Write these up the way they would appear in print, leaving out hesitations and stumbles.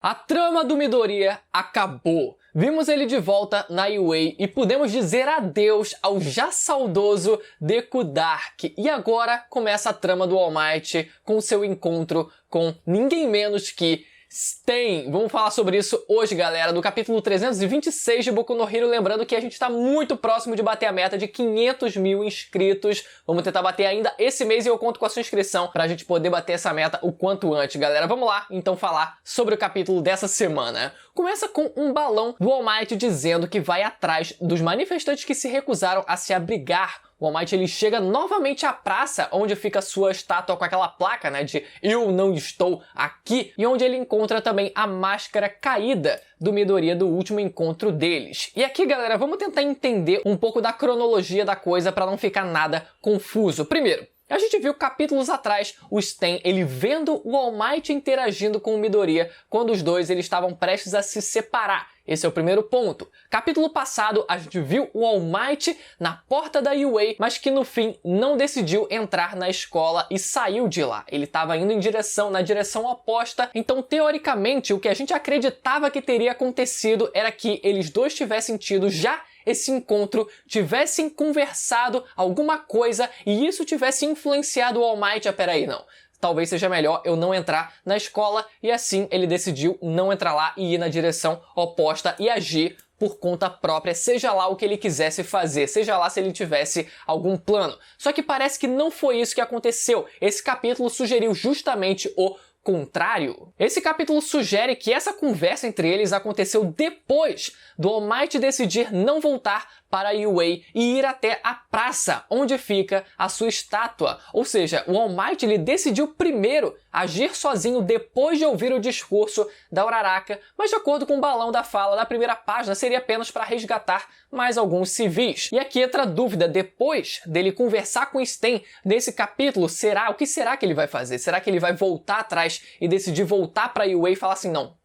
A trama do Midoriya acabou. Vimos ele de volta na UA e pudemos dizer adeus ao já saudoso Deku Dark. E agora começa a trama do All Might com seu encontro com ninguém menos que Stain. Vamos falar sobre isso hoje, galera, do capítulo 326 de Boku no Hero. Lembrando que a gente está muito próximo de bater a meta de 500 mil inscritos. Vamos tentar bater ainda esse mês e eu conto com a sua inscrição para a gente poder bater essa meta o quanto antes, galera. Vamos lá, então, falar sobre o capítulo dessa semana. Começa com um balão do All Might dizendo que vai atrás dos manifestantes que se recusaram a se abrigar. O All Might, ele chega novamente à praça onde fica sua estátua com aquela placa, né, de "Eu não estou aqui", e onde ele encontra também a máscara caída do Midoriya do último encontro deles. E aqui, galera, vamos tentar entender um pouco da cronologia da coisa para não ficar nada confuso. Primeiro, a gente viu capítulos atrás o Stain, ele vendo o All Might interagindo com o Midoriya quando os dois eles estavam prestes a se separar. Esse é o primeiro ponto. Capítulo passado, a gente viu o All Might na porta da UA, mas que no fim não decidiu entrar na escola e saiu de lá. Ele estava indo na direção oposta, então teoricamente o que a gente acreditava que teria acontecido era que eles dois tivessem tido já esse encontro, tivessem conversado alguma coisa e isso tivesse influenciado o All Might. Peraí, não. Talvez seja melhor eu não entrar na escola, e assim ele decidiu não entrar lá e ir na direção oposta e agir por conta própria, seja lá o que ele quisesse fazer, seja lá se ele tivesse algum plano. Só que parece que não foi isso que aconteceu. Esse capítulo sugeriu justamente o contrário. Esse capítulo sugere que essa conversa entre eles aconteceu depois do All Might decidir não voltar para a UA e ir até a praça onde fica a sua estátua. Ou seja, o All Might ele decidiu primeiro agir sozinho depois de ouvir o discurso da Uraraka, mas de acordo com o balão da fala da primeira página, seria apenas para resgatar mais alguns civis. E aqui entra a dúvida, depois dele conversar com Stain nesse capítulo, o que será que ele vai fazer? Será que ele vai voltar atrás e decidir voltar para a UA e falar assim, não,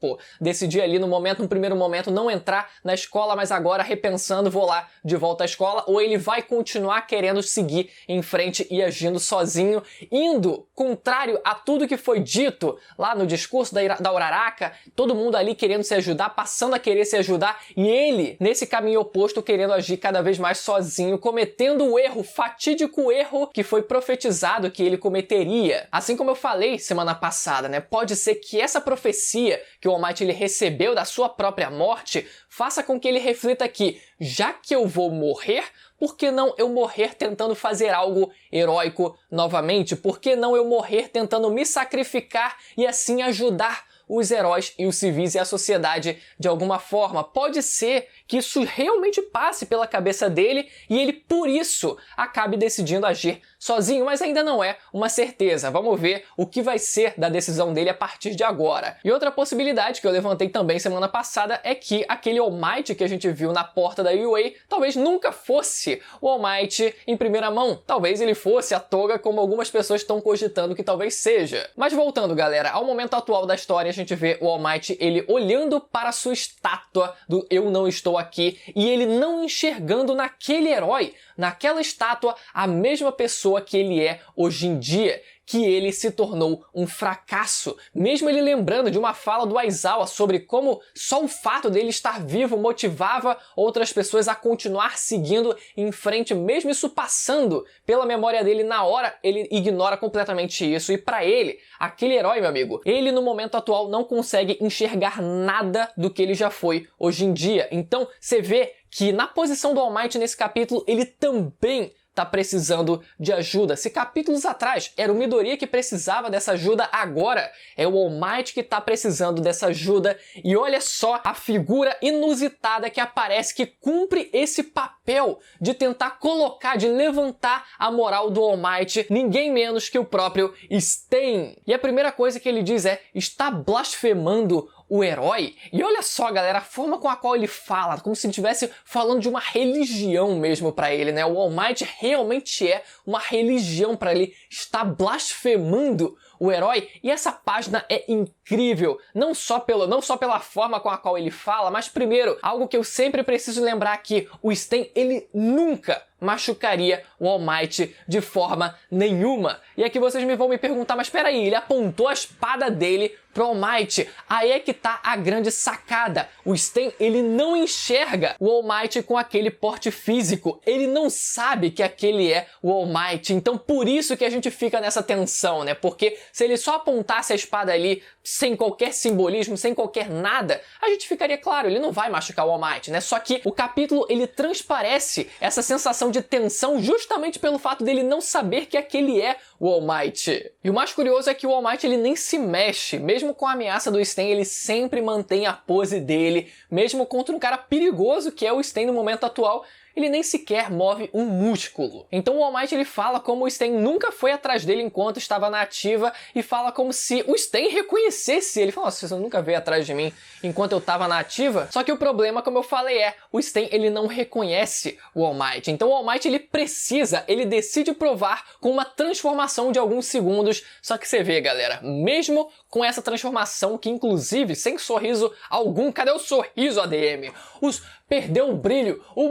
decidi ali no primeiro momento não entrar na escola, mas agora repensando vou lá de volta à escola, ou ele vai continuar querendo seguir em frente e agindo sozinho, indo contrário a tudo que foi dito lá no discurso da Uraraka, todo mundo ali querendo se ajudar, passando a querer se ajudar, e ele, nesse caminho oposto, querendo agir cada vez mais sozinho, cometendo o erro, fatídico erro que foi profetizado que ele cometeria. Assim como eu falei semana passada, né? Pode ser que essa profecia que o All Might ele recebeu da sua própria morte faça com que ele reflita que, já que eu vou morrer, por que não eu morrer tentando fazer algo heróico novamente? Por que não eu morrer tentando me sacrificar e assim ajudar os heróis e os civis e a sociedade de alguma forma? Pode ser que isso realmente passe pela cabeça dele e ele, por isso, acabe decidindo agir sozinho, mas ainda não é uma certeza. Vamos ver o que vai ser da decisão dele a partir de agora. E outra possibilidade que eu levantei também semana passada é que aquele All Might que a gente viu na porta da UA talvez nunca fosse o All Might em primeira mão. Talvez ele fosse a Toga, como algumas pessoas estão cogitando que talvez seja. Mas voltando, galera, ao momento atual da história, a gente vê o All Might ele olhando para a sua estátua do "Eu não estou aqui" e ele não enxergando naquele herói, naquela estátua, a mesma pessoa que ele é hoje em dia, que ele se tornou um fracasso. Mesmo ele lembrando de uma fala do Aizawa sobre como só o fato dele estar vivo motivava outras pessoas a continuar seguindo em frente, mesmo isso passando pela memória dele na hora, ele ignora completamente isso. E pra ele, aquele herói, meu amigo, ele no momento atual não consegue enxergar nada do que ele já foi hoje em dia. Então, você vê que na posição do All Might nesse capítulo, ele também tá precisando de ajuda. Se capítulos atrás era o Midoriya que precisava dessa ajuda, agora é o All Might que tá precisando dessa ajuda. E olha só a figura inusitada que aparece, que cumpre esse papel de tentar colocar, de levantar a moral do All Might, ninguém menos que o próprio Stain. E a primeira coisa que ele diz é: está blasfemando o herói? E olha só, galera, a forma com a qual ele fala, como se ele estivesse falando de uma religião mesmo pra ele, né? O All Might realmente é uma religião pra ele, está blasfemando o herói. E essa página é incrível, não só pela forma com a qual ele fala, mas primeiro, algo que eu sempre preciso lembrar aqui, o Stain, ele nunca machucaria o All Might de forma nenhuma. E aqui vocês vão me perguntar, mas peraí, ele apontou a espada dele pro All Might. Aí é que tá a grande sacada. O Stan, ele não enxerga o All Might com aquele porte físico. Ele não sabe que aquele é o All Might. Então por isso que a gente fica nessa tensão, né? Porque se ele só apontasse a espada ali sem qualquer simbolismo, sem qualquer nada, a gente ficaria claro, ele não vai machucar o All Might, né? Só que o capítulo, ele transparece essa sensação de tensão justamente pelo fato dele não saber que aquele é o All Might. E o mais curioso é que o All Might, ele nem se mexe. Mesmo com a ameaça do Stan, ele sempre mantém a pose dele, mesmo contra um cara perigoso que é o Stan no momento atual, ele nem sequer move um músculo. Então o All Might, ele fala como o Stan nunca foi atrás dele enquanto estava na ativa e fala como se o Stan reconhecesse ele. Fala, nossa, você nunca veio atrás de mim enquanto eu estava na ativa? Só que o problema, como eu falei, o Stan, ele não reconhece o All Might. Então o All Might, ele decide provar com uma transformação de alguns segundos. Só que você vê, galera, mesmo com essa transformação, que inclusive, sem sorriso algum, cadê o sorriso, ADM? Perdeu o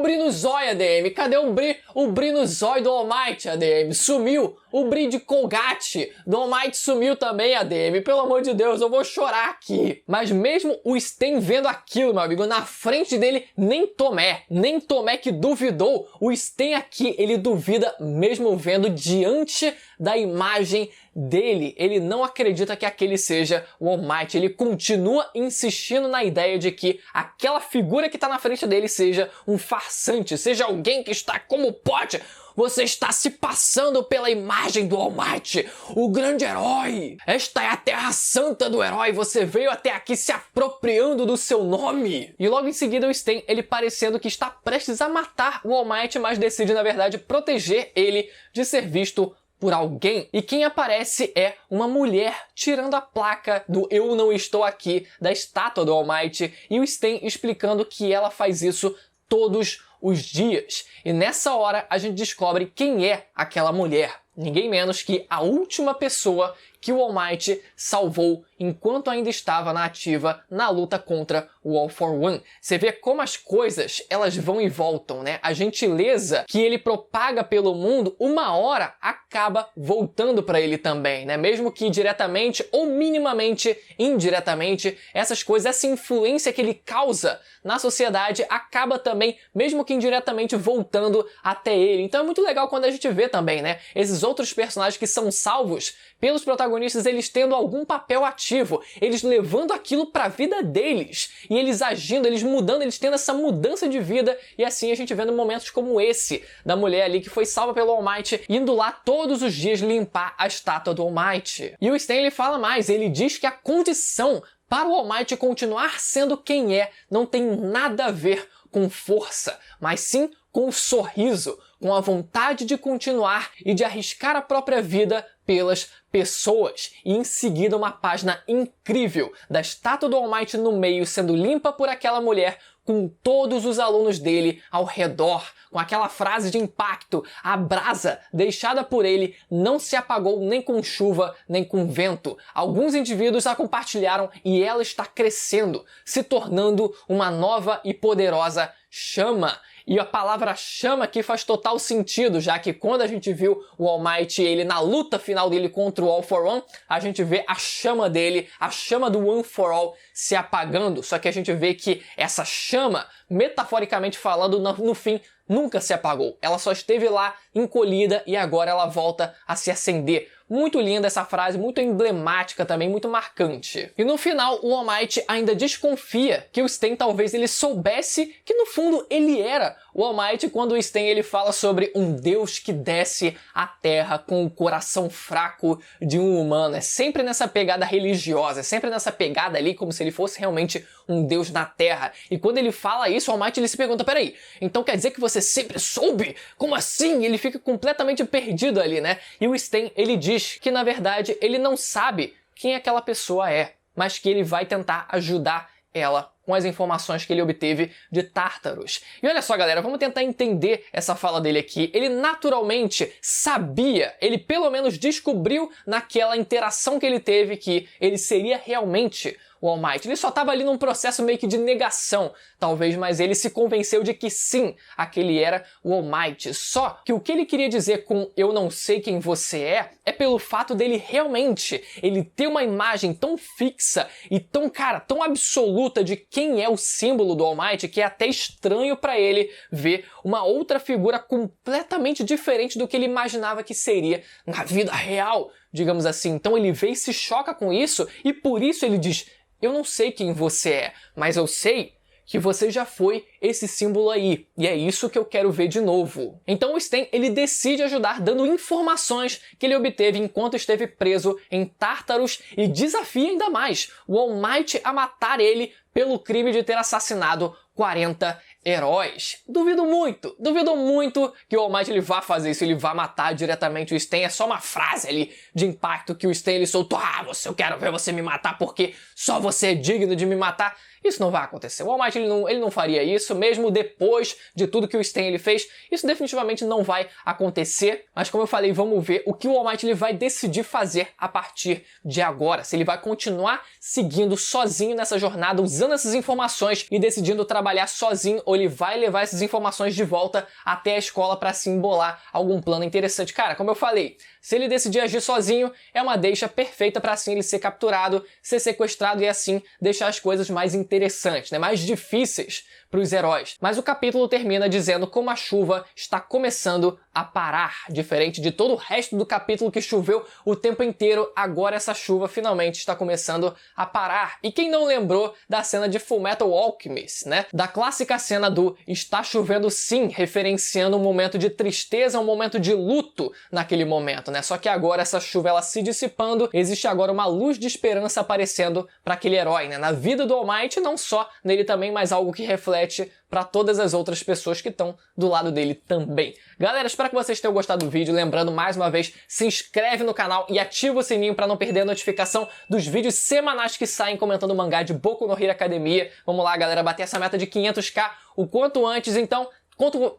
brilho zóio, ADM. Cadê o brilho zóio do All Might, ADM? Sumiu. O brilho de Colgate do All Might sumiu também, ADM. Pelo amor de Deus, eu vou chorar aqui. Mas mesmo o Stan vendo aquilo, meu amigo, na frente dele, nem Tomé que duvidou, o Stan aqui, ele duvida mesmo vendo diante da imagem dele. Ele não acredita que aquele seja o All Might. Ele continua insistindo na ideia de que aquela figura que está na frente dele seja um farsante, seja alguém que está como pode. Você está se passando pela imagem do All Might, o grande herói. Esta é a terra santa do herói. Você veio até aqui se apropriando do seu nome. E logo em seguida o Stan, ele parecendo que está prestes a matar o All Might, mas decide, na verdade, proteger ele de ser visto por alguém. E quem aparece é uma mulher tirando a placa do "Eu não estou aqui" da estátua do All Might, e o Stan explicando que ela faz isso todos os dias. E nessa hora a gente descobre quem é aquela mulher. Ninguém menos que a última pessoa que o All Might salvou enquanto ainda estava na ativa na luta contra o All for One. Você vê como as coisas, elas vão e voltam, né? A gentileza que ele propaga pelo mundo, uma hora acaba voltando para ele também, né? Mesmo que diretamente ou minimamente indiretamente, essas coisas, essa influência que ele causa na sociedade acaba também, mesmo que indiretamente, voltando até ele. Então é muito legal quando a gente vê também, né? Esses outros personagens que são salvos pelos protagonistas, eles tendo algum papel ativo, eles levando aquilo para a vida deles, e eles agindo, eles mudando, eles tendo essa mudança de vida, e assim a gente vendo momentos como esse, da mulher ali que foi salva pelo All Might, indo lá todos os dias limpar a estátua do All Might. E o Stan, ele fala mais, ele diz que a condição para o All Might continuar sendo quem é não tem nada a ver com força, mas sim com o sorriso, com a vontade de continuar e de arriscar a própria vida pelas pessoas. E em seguida uma página incrível da estátua do All Might no meio sendo limpa por aquela mulher, com todos os alunos dele ao redor, com aquela frase de impacto: a brasa deixada por ele não se apagou nem com chuva, nem com vento. Alguns indivíduos a compartilharam e ela está crescendo, se tornando uma nova e poderosa chama. E a palavra chama aqui faz total sentido, já que quando a gente viu o All Might, ele na luta final dele contra o All for One, a gente vê a chama dele, a chama do One for All se apagando, só que a gente vê que essa chama, metaforicamente falando, no fim, nunca se apagou. Ela só esteve lá encolhida e agora ela volta a se acender. Muito linda essa frase, muito emblemática também, muito marcante. E no final, o All Might ainda desconfia que o Stan talvez ele soubesse que no fundo ele era o All Might, quando o Stan ele fala sobre um Deus que desce à Terra com o coração fraco de um humano. É sempre nessa pegada religiosa, é sempre nessa pegada ali como se ele fosse realmente um Deus na Terra. E quando ele fala isso, o All Might ele se pergunta: peraí, então quer dizer que você sempre soube? Como assim? Ele fica completamente perdido ali, né? E o Stan, ele diz que na verdade ele não sabe quem aquela pessoa é, mas que ele vai tentar ajudar ela com as informações que ele obteve de Tartarus. E olha só, galera, vamos tentar entender essa fala dele aqui. Ele naturalmente sabia, ele pelo menos descobriu naquela interação que ele teve que ele seria realmente o All Might. Ele só estava ali num processo meio que de negação, talvez, mas ele se convenceu de que sim, aquele era o All Might. Só que o que ele queria dizer com eu não sei quem você é pelo fato dele realmente ele ter uma imagem tão fixa e tão, cara, tão absoluta de quem é o símbolo do All Might que é até estranho para ele ver uma outra figura completamente diferente do que ele imaginava que seria na vida real, digamos assim. Então ele vê e se choca com isso e por isso ele diz: eu não sei quem você é, mas eu sei que você já foi esse símbolo aí, e é isso que eu quero ver de novo. Então o Sten, ele decide ajudar dando informações que ele obteve enquanto esteve preso em Tartarus e desafia ainda mais o All Might a matar ele pelo crime de ter assassinado 40 heróis. Duvido muito que o All Might ele vá fazer isso, ele vá matar diretamente o Sten. É só uma frase ali de impacto que o Sten ele soltou: eu quero ver você me matar porque só você é digno de me matar. Isso não vai acontecer. O All Might ele não faria isso, mesmo depois de tudo que o Sten ele fez. Isso definitivamente não vai acontecer. Mas como eu falei, vamos ver o que o All Might ele vai decidir fazer a partir de agora. Se ele vai continuar seguindo sozinho nessa jornada, usando essas informações e decidindo trabalhar sozinho, ou ele vai levar essas informações de volta até a escola para se embolar algum plano interessante. Cara, como eu falei, se ele decidir agir sozinho, é uma deixa perfeita para assim ele ser capturado, ser sequestrado e assim deixar as coisas mais interessantes, né? Mais difíceis para os heróis. Mas o capítulo termina dizendo como a chuva está começando a parar. Diferente de todo o resto do capítulo que choveu o tempo inteiro, agora essa chuva finalmente está começando a parar. E quem não lembrou da cena de Fullmetal Alchemist, né? Da clássica cena do está chovendo sim, referenciando um momento de tristeza, um momento de luto naquele momento, né? Só que agora essa chuva ela se dissipando, existe agora uma luz de esperança aparecendo para aquele herói, né? Na vida do All Might, não só nele também, mas algo que reflete para todas as outras pessoas que estão do lado dele também. Galera, espero que vocês tenham gostado do vídeo. Lembrando, mais uma vez, se inscreve no canal e ativa o sininho para não perder a notificação dos vídeos semanais que saem comentando o mangá de Boku no Hero Academia. Vamos lá, galera, bater essa meta de 500k o quanto antes. Então, conto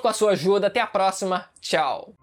com a sua ajuda. Até a próxima. Tchau.